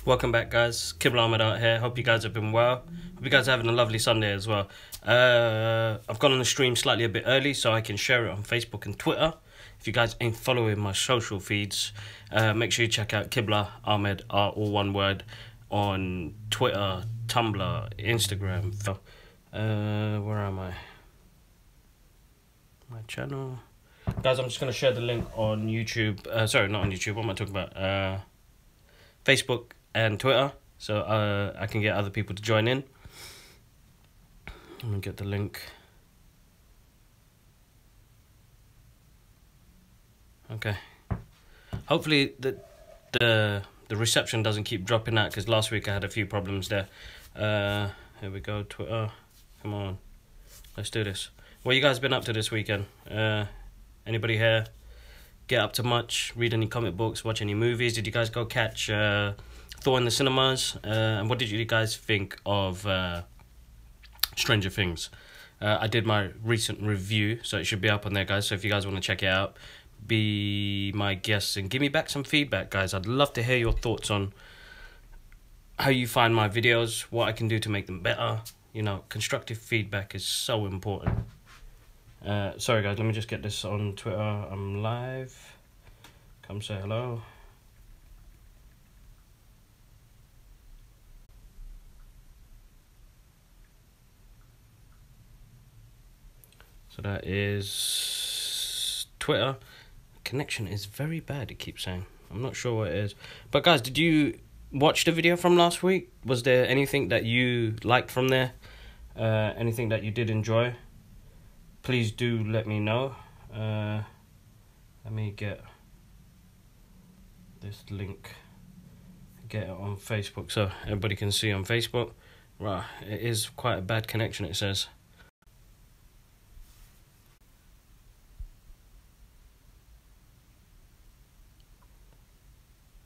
Welcome back, guys. Kibble Ahmed out here. Hope you guys have been well. Hope you guys are having a lovely Sunday as well. I've gone on the stream slightly a bit early so I can share it on Facebook and Twitter. If you guys ain't following my social feeds, make sure you check out Kibla Ahmed, all one word, on Twitter, Tumblr, Instagram. Where am I? My channel. Guys, I'm just going to share the link on YouTube. Sorry, not on YouTube. What am I talking about? Facebook and Twitter, so I can get other people to join in. Let me get the link. Okay. Hopefully the reception doesn't keep dropping out, because last week I had a few problems there. Here we go, Twitter. Come on, let's do this. What you guys been up to this weekend? Anybody here get up to much? Read any comic books? Watch any movies? Did you guys go catch Thor in the cinemas? And what did you guys think of Stranger Things? I did my recent review, so it should be up on there, guys. So if you guys want to check it out, be my guests and give me back some feedback, guys. I'd love to hear your thoughts on how you find my videos, what I can do to make them better. You know, constructive feedback is so important. Sorry guys, let me just get this on Twitter. I'm live. Come say hello. So that is Twitter. Connection is very bad, it keeps saying. I'm not sure what it is. But guys, did you watch the video from last week? Was there anything that you liked from there? Anything that you did enjoy? Please do let me know. Let me get this link. Get it on Facebook so everybody can see on Facebook. Right, it is quite a bad connection, it says.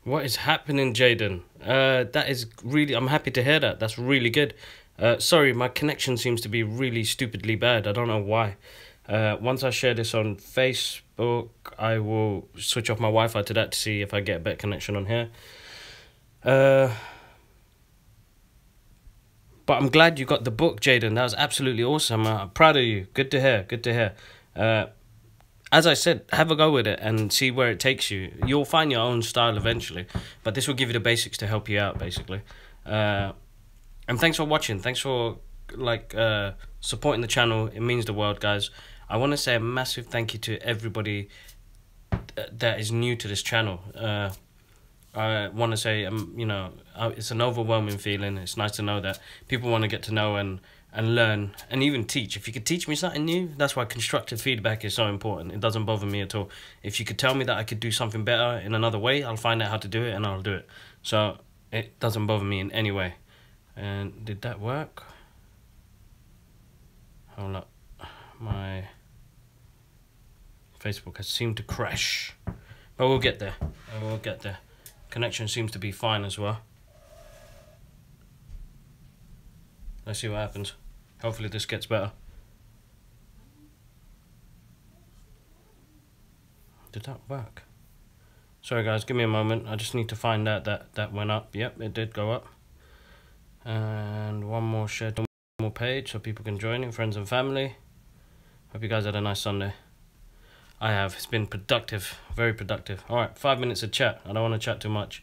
What is happening, Jaden? That is really... I'm happy to hear that. That's really good. Sorry, my connection seems to be really stupidly bad. I don't know why. Once I share this on Facebook, I will switch off my Wi-Fi to that to see if I get a better connection on here. But I'm glad you got the book, Jaden. That was absolutely awesome. I'm proud of you. Good to hear. Good to hear. As I said, have a go with it and see where it takes you. You'll find your own style eventually, but this will give you the basics to help you out, basically. And thanks for watching. Thanks for supporting the channel. It means the world, guys. I want to say a massive thank you to everybody that is new to this channel. I want to say, you know, it's an overwhelming feeling. It's nice to know that people want to get to know and learn and even teach. If you could teach me something new, that's why constructive feedback is so important. It doesn't bother me at all. If you could tell me that I could do something better in another way, I'll find out how to do it and I'll do it. So it doesn't bother me in any way. And did that work? Hold up. My Facebook has seemed to crash. But we'll get there. We'll get there. Connection seems to be fine as well. Let's see what happens. Hopefully this gets better. Did that work? Sorry guys, give me a moment. I just need to find out that went up. Yep, it did go up. And one more share to more page so people can join in, friends and family. Hope you guys had a nice Sunday. I have. It's been productive, very productive. Alright, 5 minutes of chat. I don't want to chat too much.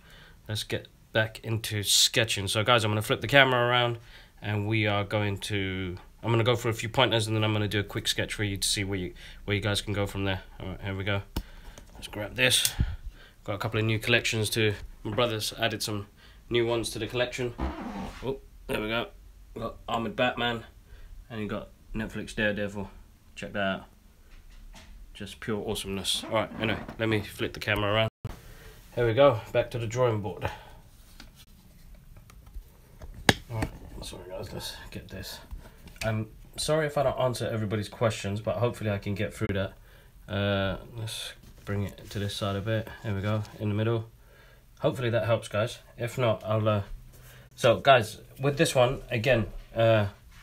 Let's get back into sketching. So guys, I'm going to flip the camera around and we are going to... I'm going to go for a few pointers and then I'm going to do a quick sketch for you to see where you guys can go from there. Alright, here we go. Let's grab this. Got a couple of new collections too. My brother's added some new ones to the collection. Oh, there we go. Got Armored Batman and you got Netflix Daredevil. Check that out. Just pure awesomeness. Alright, anyway, let me flip the camera around. Here we go, back to the drawing board. Alright, sorry guys, let's get this. I'm sorry if I don't answer everybody's questions, but hopefully I can get through that. Let's bring it to this side a bit. Here we go, in the middle. Hopefully that helps, guys. If not, I'll... So, guys, with this one, again,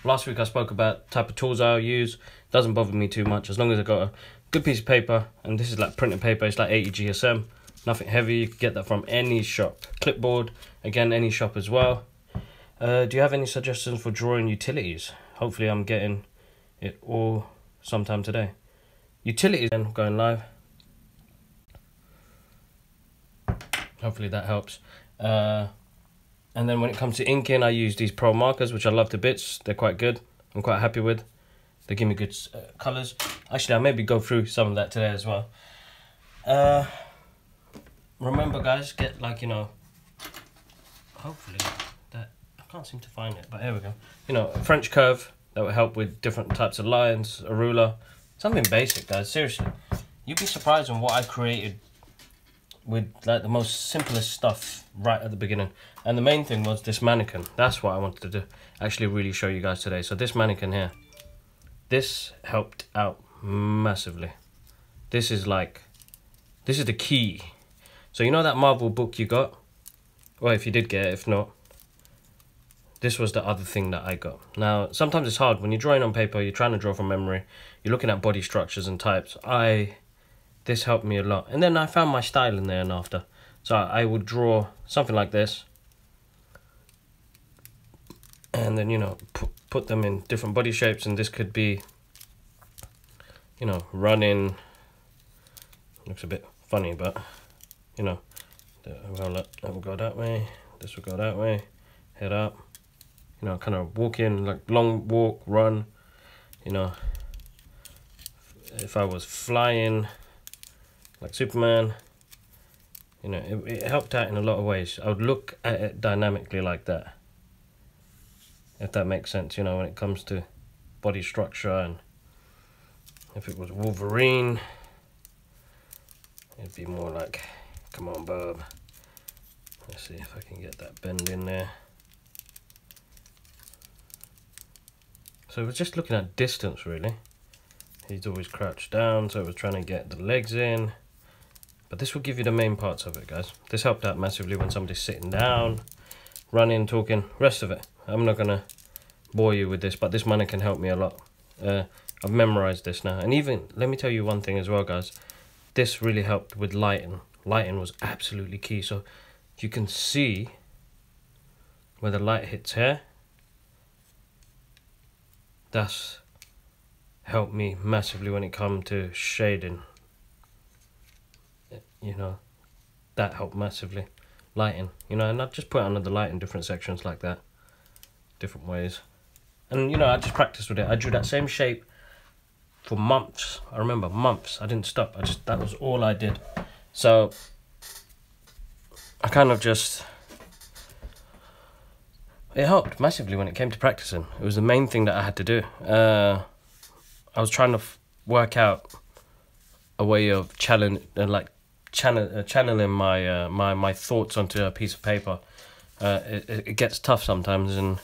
last week I spoke about the type of tools I'll use. Doesn't bother me too much, as long as I got a good piece of paper, and this is like printed paper, it's like 80 GSM. Nothing heavy. You can get that from any shop. Clipboard, again, any shop as well. Do you have any suggestions for drawing utilities? Hopefully I'm getting it all sometime today. Utilities then going live. Hopefully that helps. And then when it comes to inking, I use these Pro markers, which I love to bits. They're quite good. I'm quite happy with. They give me good colours. Actually, I'll maybe go through some of that today as well. Remember, guys, get like, you know, hopefully that, I can't seem to find it, but here we go. You know, a French curve that will help with different types of lines, a ruler. Something basic, guys, seriously. You'd be surprised on what I created with like the most simplest stuff right at the beginning. And the main thing was this mannequin. That's what I wanted to do, actually really show you guys today. So this mannequin here, this helped out massively. This is the key. So you know that Marvel book you got? Well, if you did get it, if not, this was the other thing that I got. Now, sometimes it's hard when you're drawing on paper, you're trying to draw from memory, you're looking at body structures and types. This helped me a lot. And then I found my style in there and after. So I would draw something like this. And then, you know, put them in different body shapes. And this could be, you know, running. Looks a bit funny, but, you know, that will go that way. This will go that way. Head up. You know, kind of walking, like long walk, run. You know, if I was flying like Superman, you know, it helped out in a lot of ways. I would look at it dynamically like that, if that makes sense, you know, when it comes to body structure. And if it was Wolverine, it'd be more like, come on, bub. Let's see if I can get that bend in there. So we're just looking at distance, really. He's always crouched down, so we're trying to get the legs in. But this will give you the main parts of it, guys. This helped out massively when somebody's sitting down, running, talking, rest of it. I'm not gonna bore you with this, but this mannequin helped me a lot. I've memorized this now. And even, let me tell you one thing as well, guys. This really helped with lighting. Lighting was absolutely key. So you can see where the light hits here. That's helped me massively when it comes to shading. You know, that helped massively. Lighting, you know, and I just put under the light in different sections like that, different ways. And you know, I just practiced with it. I drew that same shape for months. I remember months. I didn't stop. That was all I did. So I kind of just, it helped massively when it came to practicing. It was the main thing that I had to do. I was trying to work out a way of channeling my my thoughts onto a piece of paper. It gets tough sometimes, and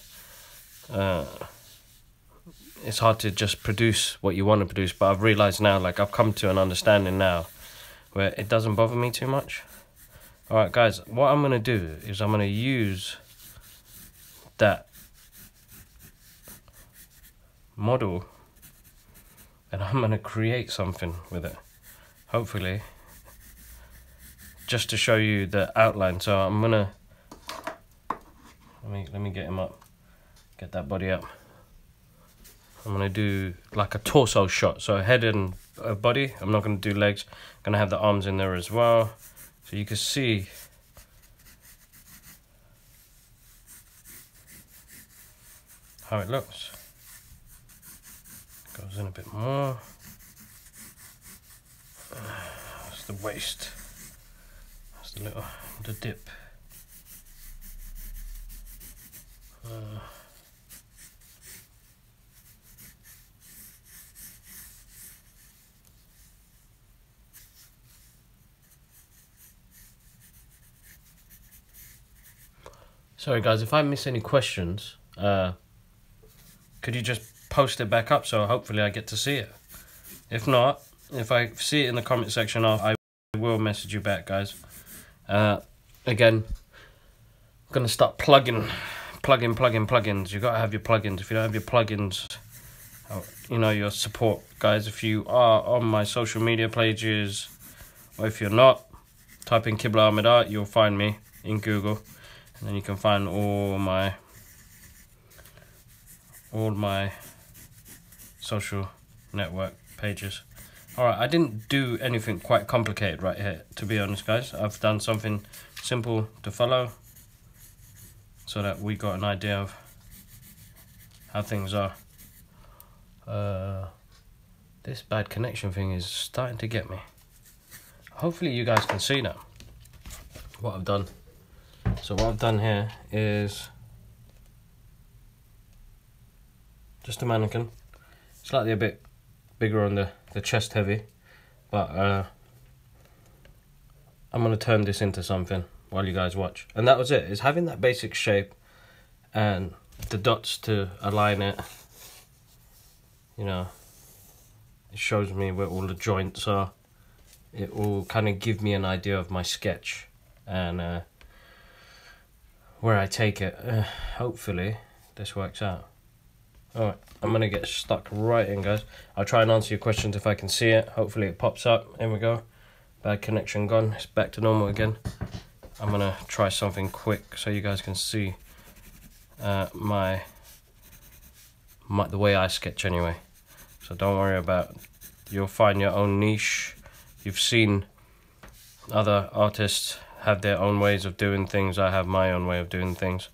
it's hard to just produce what you want to produce. But I've realized now, like I've come to an understanding now, where it doesn't bother me too much. All right, guys, what I'm gonna do is I'm gonna use that model, and I'm gonna create something with it. Hopefully, just to show you the outline. So I'm gonna let me get him up, get that body up. I'm gonna do like a torso shot, so head and body. I'm not gonna do legs. I'm gonna have the arms in there as well, so you can see how it looks. Goes in a bit more. That's the waist. That's the dip. Sorry guys, if I miss any questions, could you just post it back up so hopefully I get to see it? If not, if I see it in the comment section, I will message you back, guys. Again, I'm gonna start plugins. You gotta have your plugins. If you don't have your plugins, you know, your support, guys. If you are on my social media pages, or if you're not, type in Qibla Ahmed Art, you'll find me in Google, and then you can find all my social network pages. Alright, I didn't do anything quite complicated right here, to be honest, guys. I've done something simple to follow so that we got an idea of how things are. This bad connection thing is starting to get me. Hopefully you guys can see now what I've done. So what I've done here is just a mannequin, slightly a bit bigger on the chest heavy, but I'm going to turn this into something while you guys watch. And that was it. It's having that basic shape and the dots to align it. You know, it shows me where all the joints are. It will kind of give me an idea of my sketch and where I take it. Hopefully this works out. Alright, I'm going to get stuck right in, guys. I'll try and answer your questions if I can see it. Hopefully it pops up. Here we go. Bad connection gone. It's back to normal again. I'm going to try something quick so you guys can see the way I sketch anyway. So don't worry about, you'll find your own niche. You've seen other artists have their own ways of doing things. I have my own way of doing things.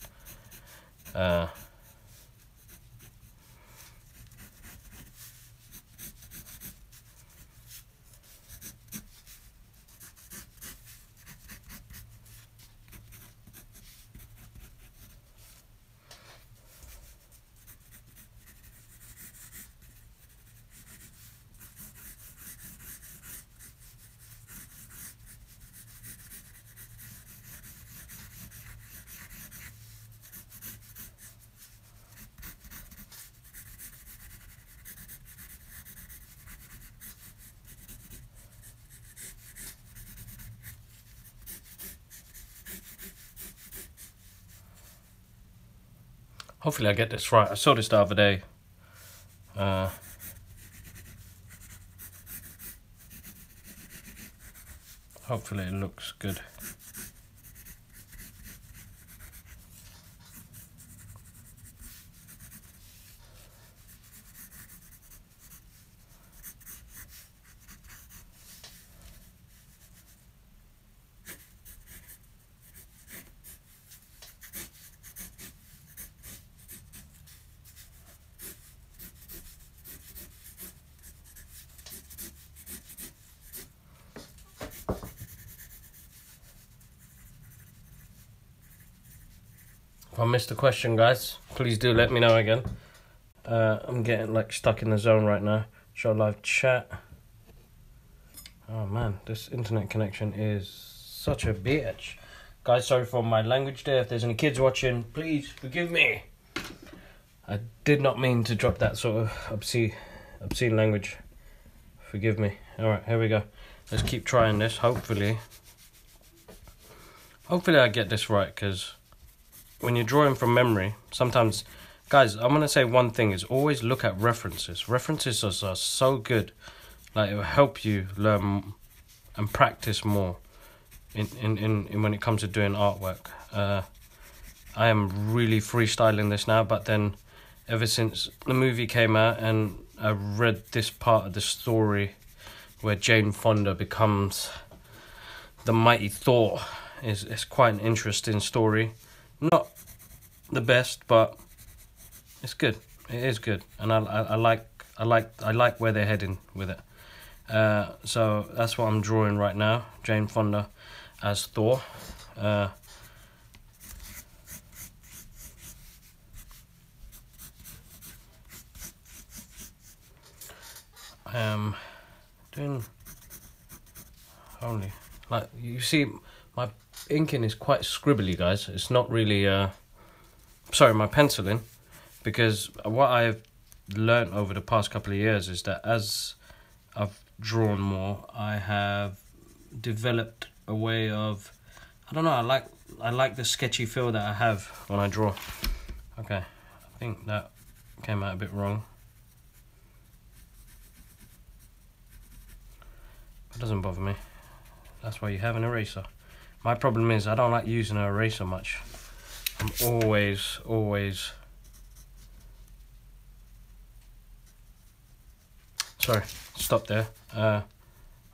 Hopefully I get this right. I saw this the other day. Hopefully it looks good. If I missed a question, guys, please do let me know again. I'm getting like stuck in the zone right now. Show live chat. Oh man, this internet connection is such a bitch. Guys, sorry for my language there. If there's any kids watching, please forgive me. I did not mean to drop that sort of obscene language. Forgive me. Alright, here we go. Let's keep trying this. Hopefully I get this right, because when you're drawing from memory, sometimes, guys, I'm going to say one thing is always look at references. References are so good. Like, it will help you learn and practice more in when it comes to doing artwork. I am really freestyling this now, but then ever since the movie came out and I read this part of the story where Jane Fonda becomes the mighty Thor, it's quite an interesting story. Not the best, but it's good. It is good, and I like where they're heading with it. So that's what I'm drawing right now. Jane Fonda as Thor. I am doing only, like, you see, my inking is quite scribbly, guys. It's not really sorry, my penciling, because what I've learned over the past couple of years is that as I've drawn more, I have developed a way of, I don't know, I like the sketchy feel that I have when I draw. Okay, I think that came out a bit wrong. It doesn't bother me. That's why you have an eraser. My problem is I don't like using an eraser much. I'm always sorry, stop there. I'm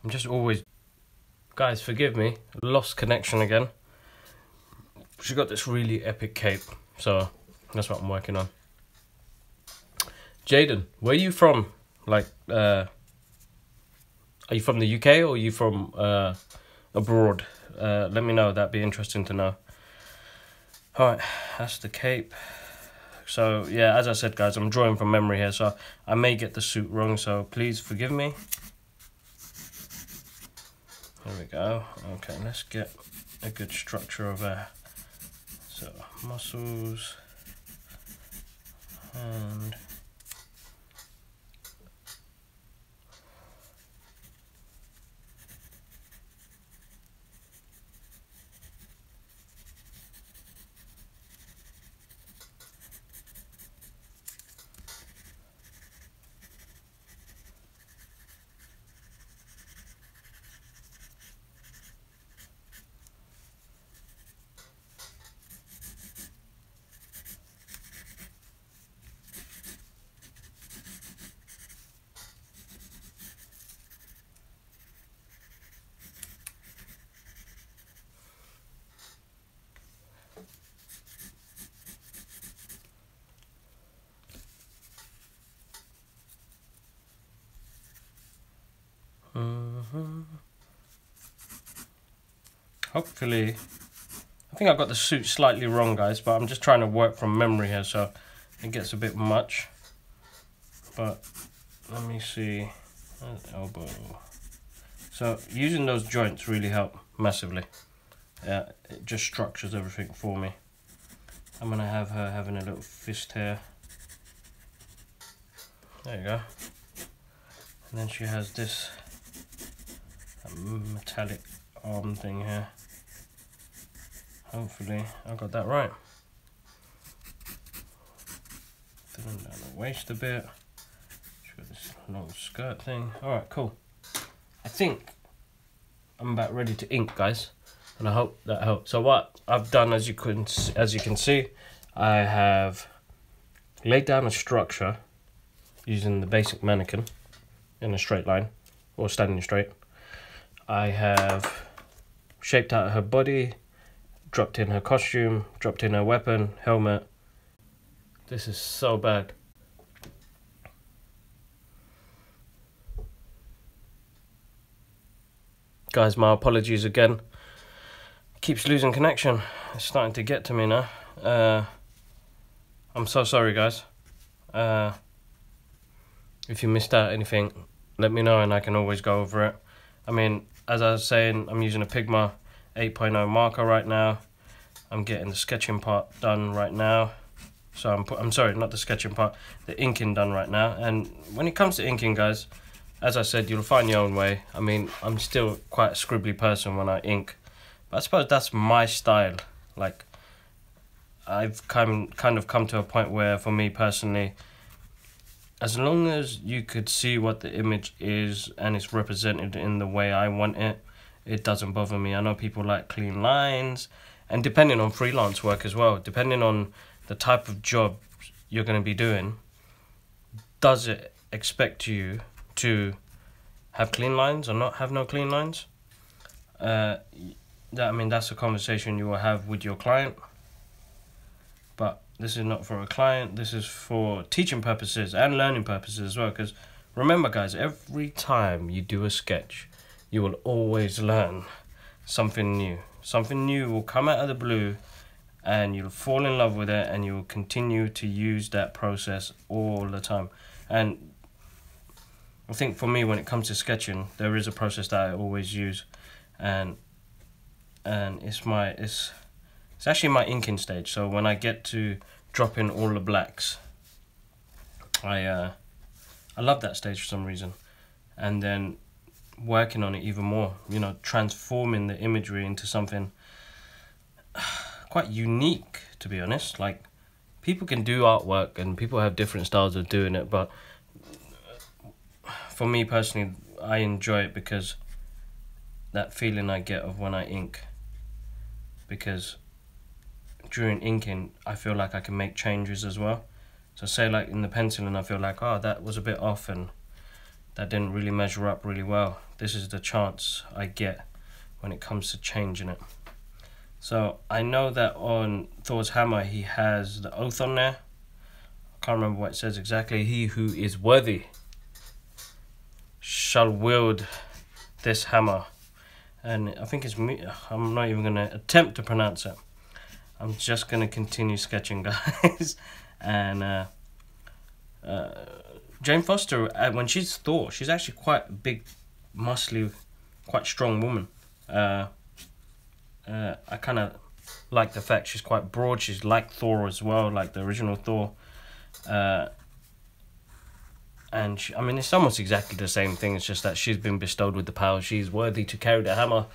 just always, guys, forgive me, lost connection again. She got this really epic cape, so that's what I'm working on. Jaden, where are you from? Like, are you from the UK or are you from abroad? Let me know, that'd be interesting to know. Alright, that's the cape. So yeah, as I said, guys, I'm drawing from memory here, so I may get the suit wrong, so please forgive me. There we go. Okay, let's get a good structure of so muscles and hopefully, I think I got the suit slightly wrong, guys, but I'm just trying to work from memory here, so it gets a bit much. But let me see, elbow. So using those joints really help massively. Yeah, it just structures everything for me. I'm gonna have her having a little fist here. There you go. And then she has this metallic arm thing here. Hopefully I got that right. Filling down the waist a bit. She's got this long skirt thing. Alright, cool. I think I'm about ready to ink, guys, and I hope that helps. So what I've done, as you can see, I have laid down a structure using the basic mannequin in a straight line, or standing straight. I have shaped out her body, dropped in her costume, dropped in her weapon, helmet. This is so bad. Guys, my apologies again. Keeps losing connection. It's starting to get to me now. I'm so sorry, guys. If you missed out anything, let me know and I can always go over it. I mean, as I was saying, I'm using a Pigma 8.0 marker right now. I'm getting the sketching part done right now. So I'm sorry, not the sketching part, the inking done right now. And when it comes to inking, guys, as I said, you'll find your own way. I mean, I'm still quite a scribbly person when I ink, but I suppose that's my style. Like, I've kind of come to a point where, for me personally, as long as you could see what the image is and it's represented in the way I want it, it doesn't bother me. I know people like clean lines, and depending on freelance work as well, depending on the type of job you're going to be doing, does it expect you to have clean lines or not have no clean lines? I mean, that's a conversation you will have with your client, but this is not for a client. This is for teaching purposes and learning purposes as well, because remember, guys, every time you do a sketch, you will always learn something new. Something new will come out of the blue and you'll fall in love with it, and you'll continue to use that process all the time. And I think for me, when it comes to sketching, there is a process that I always use, and it's actually my inking stage. So when I get to drop in all the blacks, I love that stage for some reason, and then working on it even more, you know, transforming the imagery into something quite unique, to be honest. Like, people can do artwork and people have different styles of doing it, but for me personally, I enjoy it because that feeling I get of when I ink, because during inking I feel like I can make changes as well. So say like in the penciling I feel like, oh, that was a bit off and that didn't really measure up really well. This is the chance I get when it comes to changing it. So I know that on Thor's hammer he has the oath on there. I can't remember what it says exactly. He who is worthy shall wield this hammer. And I think it's me. I'm not even going to attempt to pronounce it. I'm just going to continue sketching, guys. And Jane Foster, when she's Thor, she's actually quite a big, muscly, quite strong woman. I kind of like the fact she's quite broad. She's like Thor as well, like the original Thor. And I mean, it's almost exactly the same thing. It's just that she's been bestowed with the power. She's worthy to carry the hammer,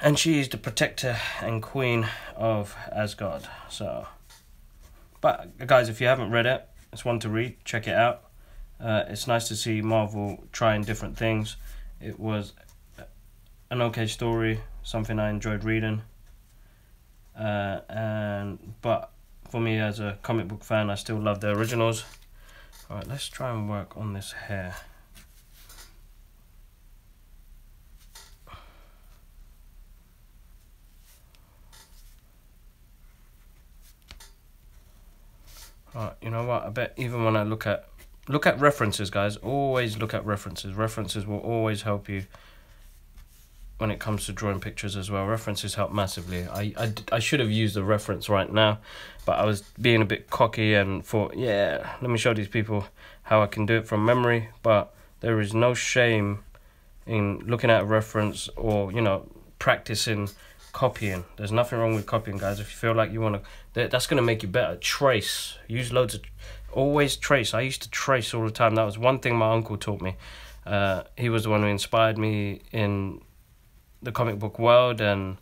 and she is the protector and queen of Asgard. So, but guys, if you haven't read it, it's one to read. Check it out. It's nice to see Marvel trying different things. It was an okay story, something I enjoyed reading. But for me as a comic book fan, I still love the originals. Alright, let's try and work on this hair. Alright, you know what? I bet even when I look at references, guys, always look at references. References will always help you when it comes to drawing pictures as well. References help massively. I should have used a reference right now, but I was being a bit cocky and thought, yeah, let me show these people how I can do it from memory. But there is no shame in looking at a reference or, you know, practicing copying. There's nothing wrong with copying, guys. If you feel like you want to, that's going to make you better. Trace. Use loads of, always trace. I used to trace all the time. That was one thing my uncle taught me. He was the one who inspired me in the comic book world, and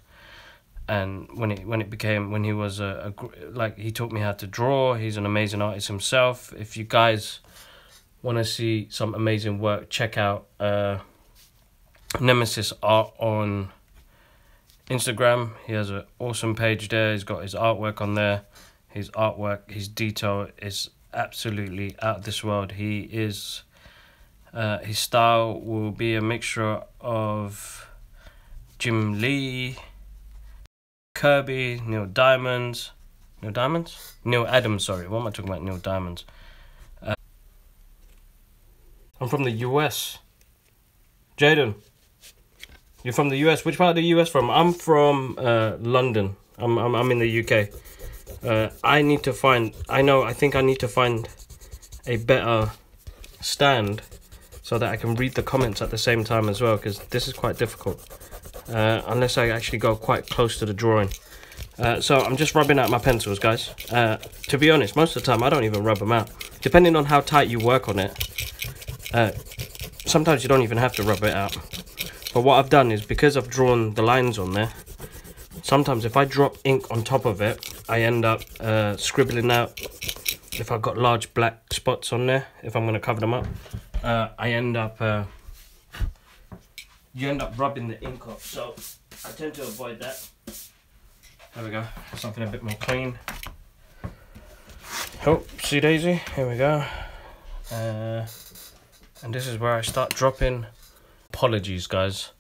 when he was like, he taught me how to draw. He's an amazing artist himself. If you guys want to see some amazing work, check out Nemesis Art on Instagram. He has an awesome page there. He's got his artwork on there. His artwork, his detail is absolutely out of this world. He is his style will be a mixture of Jim Lee, Kirby, Neil Adams, sorry, what am I talking about? Neil Diamond. I'm from the US. Jaden, you're from the US. Which part of the US from? I'm from London. I'm in the UK. I think I need to find a better stand so that I can read the comments at the same time as well, because this is quite difficult. Unless I actually go quite close to the drawing. So I'm just rubbing out my pencils, guys. To be honest, most of the time I don't even rub them out. Depending on how tight you work on it, sometimes you don't even have to rub it out. But what I've done is, because I've drawn the lines on there, sometimes if I drop ink on top of it, I end up scribbling out. If I've got large black spots on there, if I'm going to cover them up, you end up rubbing the ink off, so I tend to avoid that. There we go, something a bit more clean. Oh, see Daisy, here we go. And this is where I start dropping. Apologies, guys.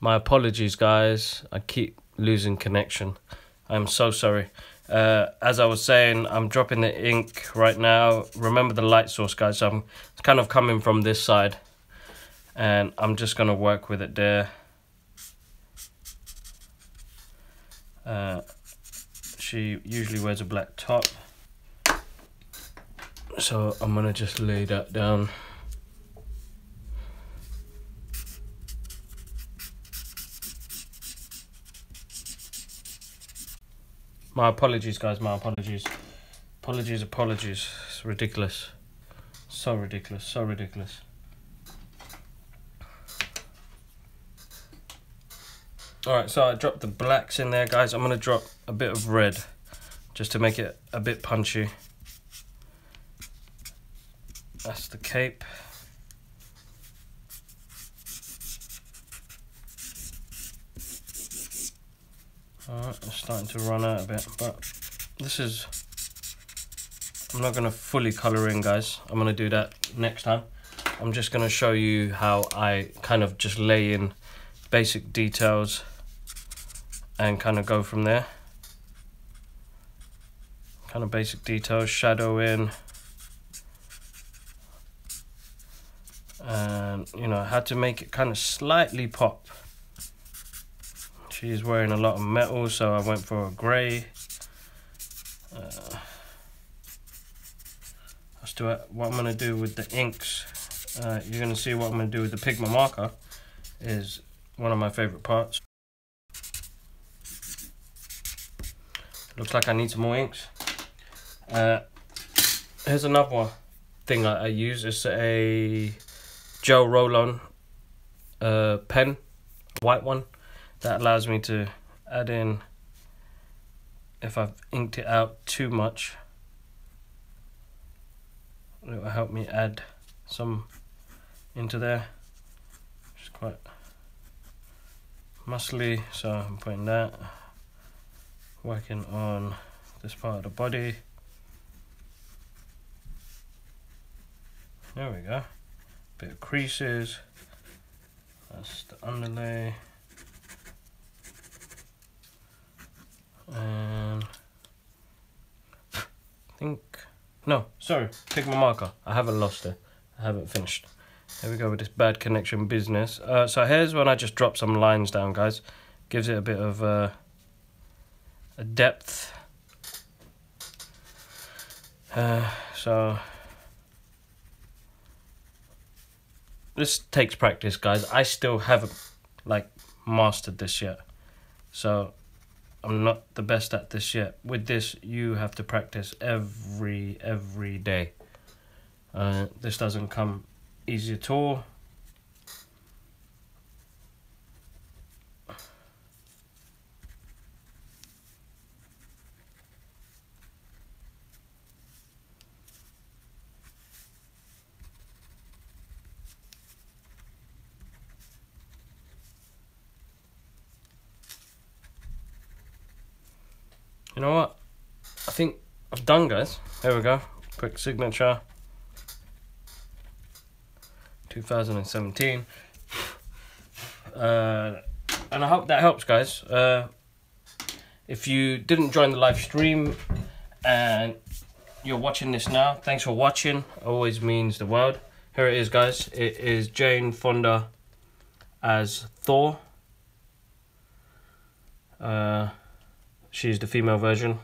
My apologies, guys. I keep losing connection. I'm so sorry. As I was saying, I'm dropping the ink right now. Remember the light source, guys. So I'm kind of coming from this side, and I'm just going to work with it there. She usually wears a black top, so I'm going to just lay that down. My apologies, guys, my apologies. Apologies. It's ridiculous. So ridiculous, so ridiculous. Alright, so I dropped the blacks in there, guys. I'm going to drop a bit of red just to make it a bit punchy. That's the cape. Alright, it's starting to run out a bit, but this is... I'm not going to fully colour in, guys. I'm going to do that next time. I'm just going to show you how I kind of just lay in basic details and kind of go from there. Kind of basic details, shadow in. And, you know, I had to make it kind of slightly pop. She's wearing a lot of metal, so I went for a grey. As to what I'm going to do with the inks, you're going to see what I'm going to do with the pigment marker is one of my favourite parts. Looks like I need some more inks. Here's another thing I use. It's a gel roll-on pen, white one, that allows me to add in, if I've inked it out too much, it will help me add some into there. It's quite muscly, so I'm putting that, working on this part of the body. There we go. Bit of creases. That's the underlay. And I think, no, sorry, pigment marker. I haven't lost it. I haven't finished. Here we go with this bad connection business. So here's when I just drop some lines down, guys. Gives it a bit of a depth. So this takes practice, guys. I still haven't like mastered this yet, so I'm not the best at this yet. With this, you have to practice every day. This doesn't come easy at all. You know what? I think I've done, guys. There we go. Quick signature. 2017. And I hope that helps, guys. If you didn't join the live stream and you're watching this now, thanks for watching. Always means the world. Here it is, guys. It is Jane Fonda as Thor. She's the female version.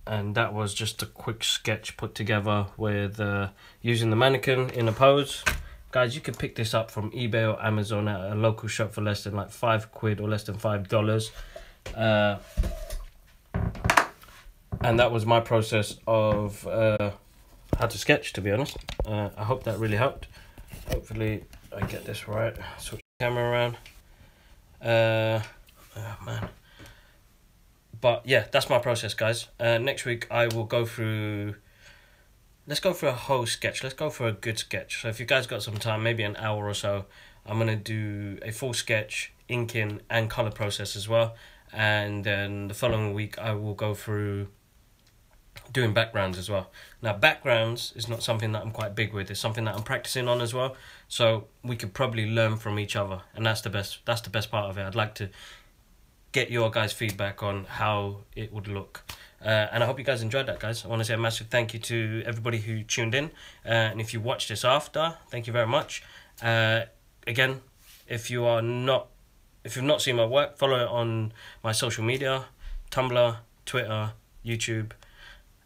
And that was just a quick sketch put together with using the mannequin in a pose. Guys, you can pick this up from eBay or Amazon at a local shop for less than like £5 or less than $5. And that was my process of how to sketch, to be honest. I hope that really helped. Hopefully I get this right. Switch the camera around. Oh man. But yeah, that's my process, guys. Next week I will go through, let's go for a whole sketch. Let's go for a good sketch. So if you guys got some time, maybe an hour or so, I'm going to do a full sketch, inking and colour process as well. And then the following week I will go through doing backgrounds as well. Now backgrounds is not something that I'm quite big with. It's something that I'm practicing on as well. So we could probably learn from each other. And that's the best part of it. I'd like to get your guys' feedback on how it would look. And I hope you guys enjoyed that, guys. I want to say a massive thank you to everybody who tuned in. And if you watched this after, thank you very much. Again, if you've not seen my work, follow it on my social media, Tumblr, Twitter, YouTube,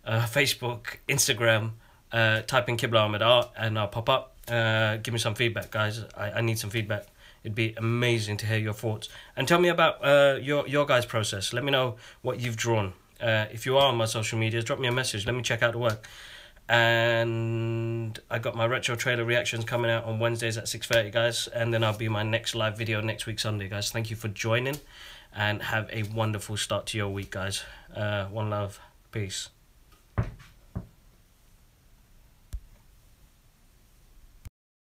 Facebook, Instagram. Type in Qibla Ahmed Art and I'll pop up. Give me some feedback, guys. I need some feedback. It'd be amazing to hear your thoughts. And tell me about your guys' process. Let me know what you've drawn. If you are on my social medias, drop me a message. Let me check out the work. And I got my retro trailer reactions coming out on Wednesdays at 6:30, guys. And then I'll be my next live video next week, Sunday, guys. Thank you for joining. And have a wonderful start to your week, guys. One love. Peace.